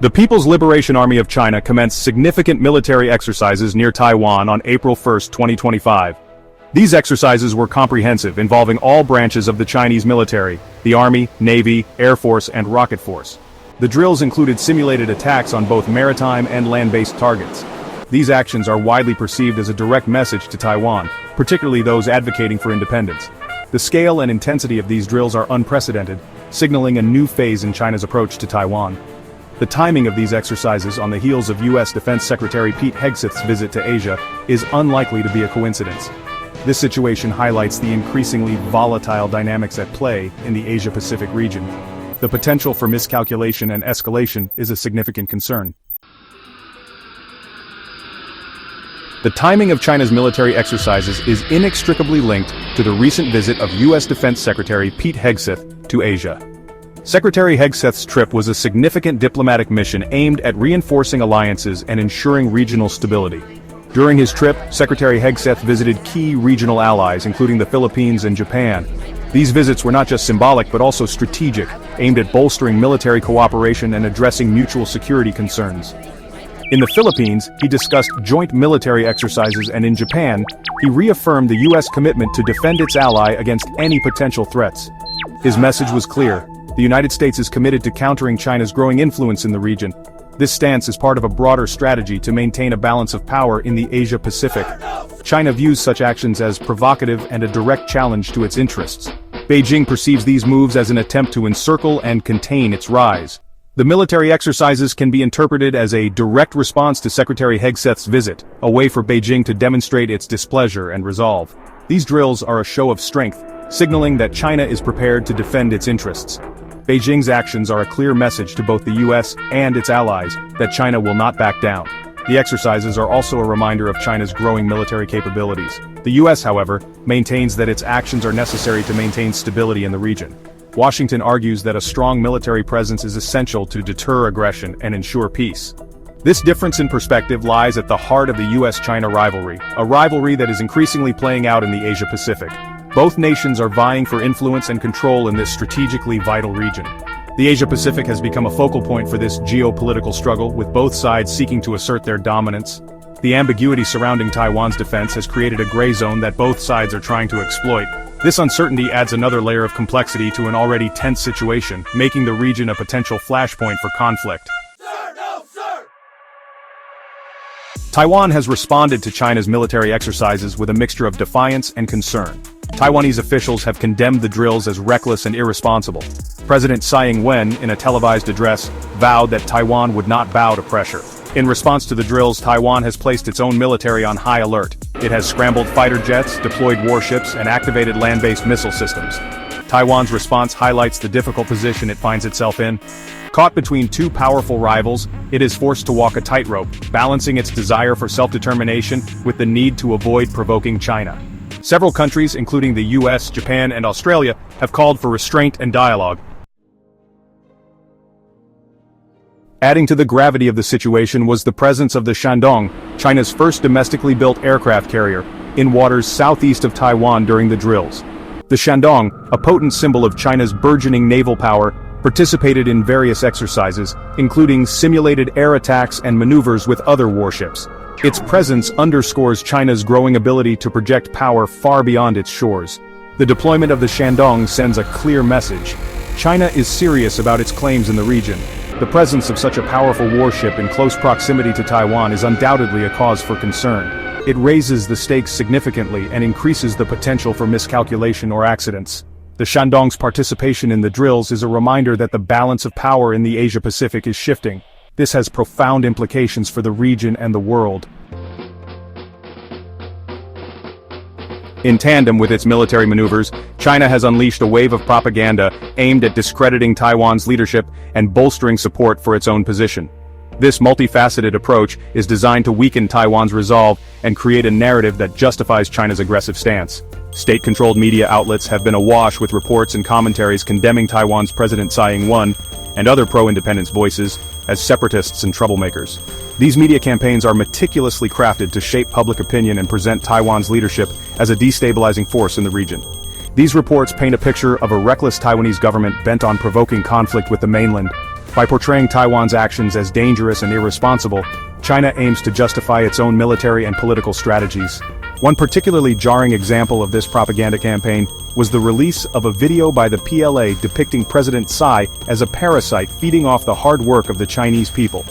The People's Liberation Army of China commenced significant military exercises near Taiwan on April 1, 2025. These exercises were comprehensive, involving all branches of the Chinese military: the Army, Navy, Air Force, and Rocket Force. The drills included simulated attacks on both maritime and land-based targets. These actions are widely perceived as a direct message to Taiwan, particularly those advocating for independence. The scale and intensity of these drills are unprecedented, signaling a new phase in China's approach to Taiwan. The timing of these exercises on the heels of U.S. Defense Secretary Pete Hegseth's visit to Asia is unlikely to be a coincidence. This situation highlights the increasingly volatile dynamics at play in the Asia-Pacific region. The potential for miscalculation and escalation is a significant concern. The timing of China's military exercises is inextricably linked to the recent visit of U.S. Defense Secretary Pete Hegseth to Asia. Secretary Hegseth's trip was a significant diplomatic mission aimed at reinforcing alliances and ensuring regional stability. During his trip, Secretary Hegseth visited key regional allies, including the Philippines and Japan. These visits were not just symbolic but also strategic, aimed at bolstering military cooperation and addressing mutual security concerns. In the Philippines, he discussed joint military exercises, and in Japan, he reaffirmed the U.S. commitment to defend its ally against any potential threats. His message was clear: the United States is committed to countering China's growing influence in the region. This stance is part of a broader strategy to maintain a balance of power in the Asia-Pacific. China views such actions as provocative and a direct challenge to its interests. Beijing perceives these moves as an attempt to encircle and contain its rise. The military exercises can be interpreted as a direct response to Secretary Hegseth's visit, a way for Beijing to demonstrate its displeasure and resolve. These drills are a show of strength, signaling that China is prepared to defend its interests. Beijing's actions are a clear message to both the U.S. and its allies that China will not back down. The exercises are also a reminder of China's growing military capabilities. The U.S., however, maintains that its actions are necessary to maintain stability in the region. Washington argues that a strong military presence is essential to deter aggression and ensure peace. This difference in perspective lies at the heart of the U.S.-China rivalry, a rivalry that is increasingly playing out in the Asia-Pacific. Both nations are vying for influence and control in this strategically vital region. The Asia-Pacific has become a focal point for this geopolitical struggle, with both sides seeking to assert their dominance. The ambiguity surrounding Taiwan's defense has created a gray zone that both sides are trying to exploit. This uncertainty adds another layer of complexity to an already tense situation, making the region a potential flashpoint for conflict. Sir, no, sir! Taiwan has responded to China's military exercises with a mixture of defiance and concern. Taiwanese officials have condemned the drills as reckless and irresponsible. President Tsai Ing-wen, in a televised address, vowed that Taiwan would not bow to pressure. In response to the drills, Taiwan has placed its own military on high alert. It has scrambled fighter jets, deployed warships, and activated land-based missile systems. Taiwan's response highlights the difficult position it finds itself in. Caught between two powerful rivals, it is forced to walk a tightrope, balancing its desire for self-determination with the need to avoid provoking China. Several countries, including the US, Japan, and Australia, have called for restraint and dialogue. Adding to the gravity of the situation was the presence of the Shandong, China's first domestically built aircraft carrier, in waters southeast of Taiwan during the drills. The Shandong, a potent symbol of China's burgeoning naval power, participated in various exercises, including simulated air attacks and maneuvers with other warships. Its presence underscores China's growing ability to project power far beyond its shores. The deployment of the Shandong sends a clear message: China is serious about its claims in the region. The presence of such a powerful warship in close proximity to Taiwan is undoubtedly a cause for concern. It raises the stakes significantly and increases the potential for miscalculation or accidents. The Shandong's participation in the drills is a reminder that the balance of power in the Asia-Pacific is shifting. This has profound implications for the region and the world. In tandem with its military maneuvers, China has unleashed a wave of propaganda aimed at discrediting Taiwan's leadership and bolstering support for its own position. This multifaceted approach is designed to weaken Taiwan's resolve and create a narrative that justifies China's aggressive stance. State-controlled media outlets have been awash with reports and commentaries condemning Taiwan's President Tsai Ing-wen and other pro-independence voices as separatists and troublemakers. These media campaigns are meticulously crafted to shape public opinion and present Taiwan's leadership as a destabilizing force in the region. These reports paint a picture of a reckless Taiwanese government bent on provoking conflict with the mainland. By portraying Taiwan's actions as dangerous and irresponsible, China aims to justify its own military and political strategies. One particularly jarring example of this propaganda campaign was the release of a video by the PLA depicting President Tsai as a parasite feeding off the hard work of the Chinese people.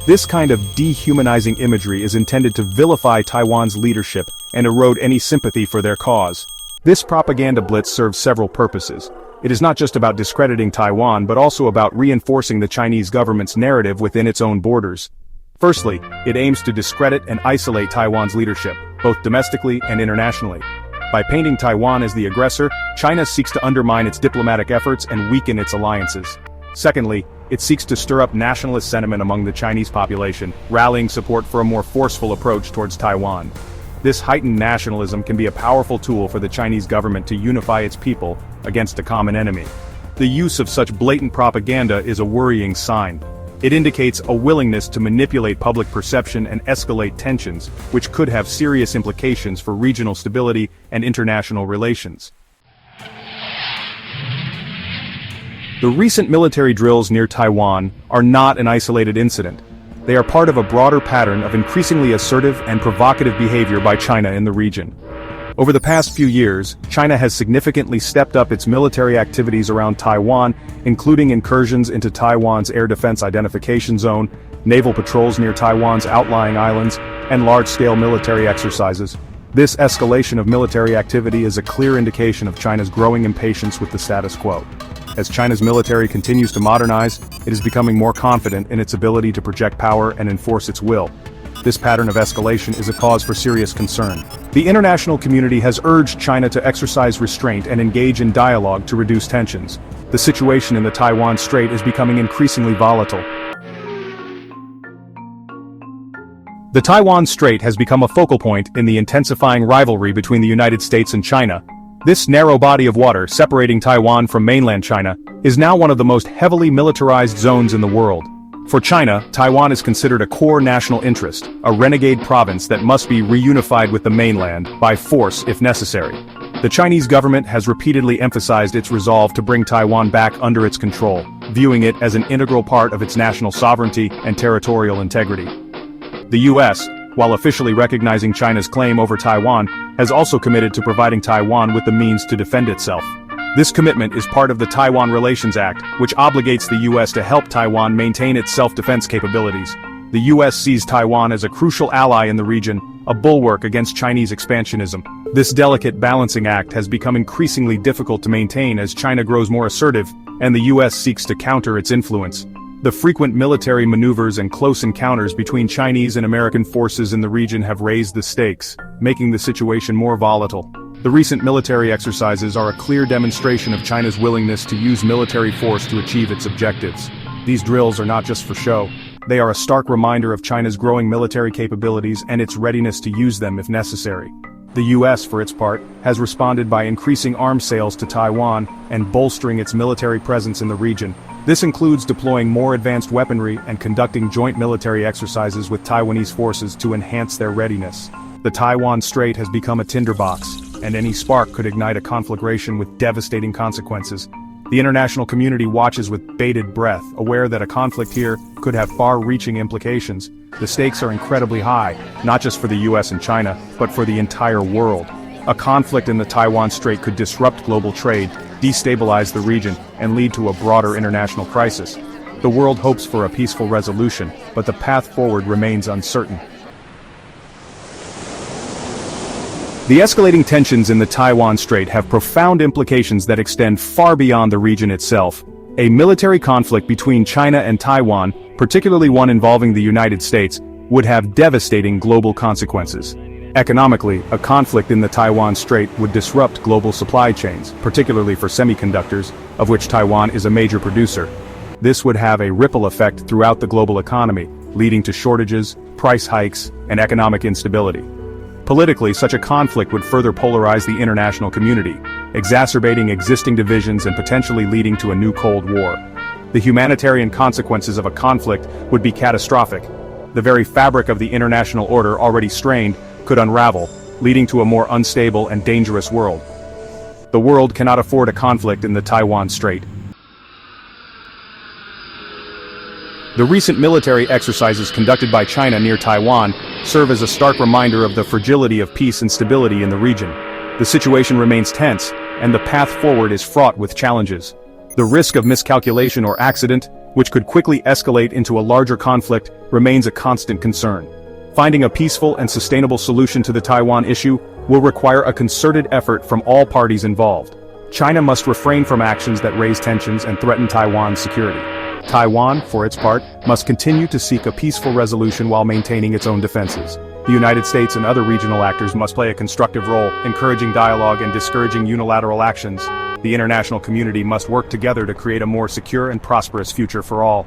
This kind of dehumanizing imagery is intended to vilify Taiwan's leadership and erode any sympathy for their cause. This propaganda blitz serves several purposes. It is not just about discrediting Taiwan but also about reinforcing the Chinese government's narrative within its own borders. Firstly, it aims to discredit and isolate Taiwan's leadership, both domestically and internationally. By painting Taiwan as the aggressor, China seeks to undermine its diplomatic efforts and weaken its alliances. Secondly, it seeks to stir up nationalist sentiment among the Chinese population, rallying support for a more forceful approach towards Taiwan. This heightened nationalism can be a powerful tool for the Chinese government to unify its people against a common enemy. The use of such blatant propaganda is a worrying sign. It indicates a willingness to manipulate public perception and escalate tensions, which could have serious implications for regional stability and international relations. The recent military drills near Taiwan are not an isolated incident. They are part of a broader pattern of increasingly assertive and provocative behavior by China in the region. Over the past few years, China has significantly stepped up its military activities around Taiwan, including incursions into Taiwan's air defense identification zone, naval patrols near Taiwan's outlying islands, and large-scale military exercises. This escalation of military activity is a clear indication of China's growing impatience with the status quo. As China's military continues to modernize, it is becoming more confident in its ability to project power and enforce its will. This pattern of escalation is a cause for serious concern. The international community has urged China to exercise restraint and engage in dialogue to reduce tensions. The situation in the Taiwan Strait is becoming increasingly volatile. The Taiwan Strait has become a focal point in the intensifying rivalry between the United States and China. This narrow body of water separating Taiwan from mainland China is now one of the most heavily militarized zones in the world. For China, Taiwan is considered a core national interest, a renegade province that must be reunified with the mainland, by force if necessary. The Chinese government has repeatedly emphasized its resolve to bring Taiwan back under its control, viewing it as an integral part of its national sovereignty and territorial integrity. The U.S., while officially recognizing China's claim over Taiwan, has also committed to providing Taiwan with the means to defend itself. This commitment is part of the Taiwan Relations Act, which obligates the U.S. to help Taiwan maintain its self-defense capabilities. The U.S. sees Taiwan as a crucial ally in the region, a bulwark against Chinese expansionism. This delicate balancing act has become increasingly difficult to maintain as China grows more assertive, and the U.S. seeks to counter its influence. The frequent military maneuvers and close encounters between Chinese and American forces in the region have raised the stakes, making the situation more volatile. The recent military exercises are a clear demonstration of China's willingness to use military force to achieve its objectives. These drills are not just for show. They are a stark reminder of China's growing military capabilities and its readiness to use them if necessary. The U.S., for its part, has responded by increasing arms sales to Taiwan and bolstering its military presence in the region. This includes deploying more advanced weaponry and conducting joint military exercises with Taiwanese forces to enhance their readiness. The Taiwan Strait has become a tinderbox, and any spark could ignite a conflagration with devastating consequences. The international community watches with bated breath, aware that a conflict here could have far-reaching implications. The stakes are incredibly high, not just for the US and China, but for the entire world. A conflict in the Taiwan Strait could disrupt global trade, destabilize the region, and lead to a broader international crisis. The world hopes for a peaceful resolution, but the path forward remains uncertain. The escalating tensions in the Taiwan Strait have profound implications that extend far beyond the region itself. A military conflict between China and Taiwan, particularly one involving the United States, would have devastating global consequences. Economically, a conflict in the Taiwan Strait would disrupt global supply chains, particularly for semiconductors, of which Taiwan is a major producer. This would have a ripple effect throughout the global economy, leading to shortages, price hikes, and economic instability. Politically, such a conflict would further polarize the international community, exacerbating existing divisions and potentially leading to a new Cold War. The humanitarian consequences of a conflict would be catastrophic. The very fabric of the international order, already strained, could unravel, leading to a more unstable and dangerous world. The world cannot afford a conflict in the Taiwan Strait. The recent military exercises conducted by China near Taiwan serve as a stark reminder of the fragility of peace and stability in the region. The situation remains tense, and the path forward is fraught with challenges. The risk of miscalculation or accident, which could quickly escalate into a larger conflict, remains a constant concern. Finding a peaceful and sustainable solution to the Taiwan issue will require a concerted effort from all parties involved. China must refrain from actions that raise tensions and threaten Taiwan's security. Taiwan, for its part, must continue to seek a peaceful resolution while maintaining its own defenses. The United States and other regional actors must play a constructive role, encouraging dialogue and discouraging unilateral actions. The international community must work together to create a more secure and prosperous future for all.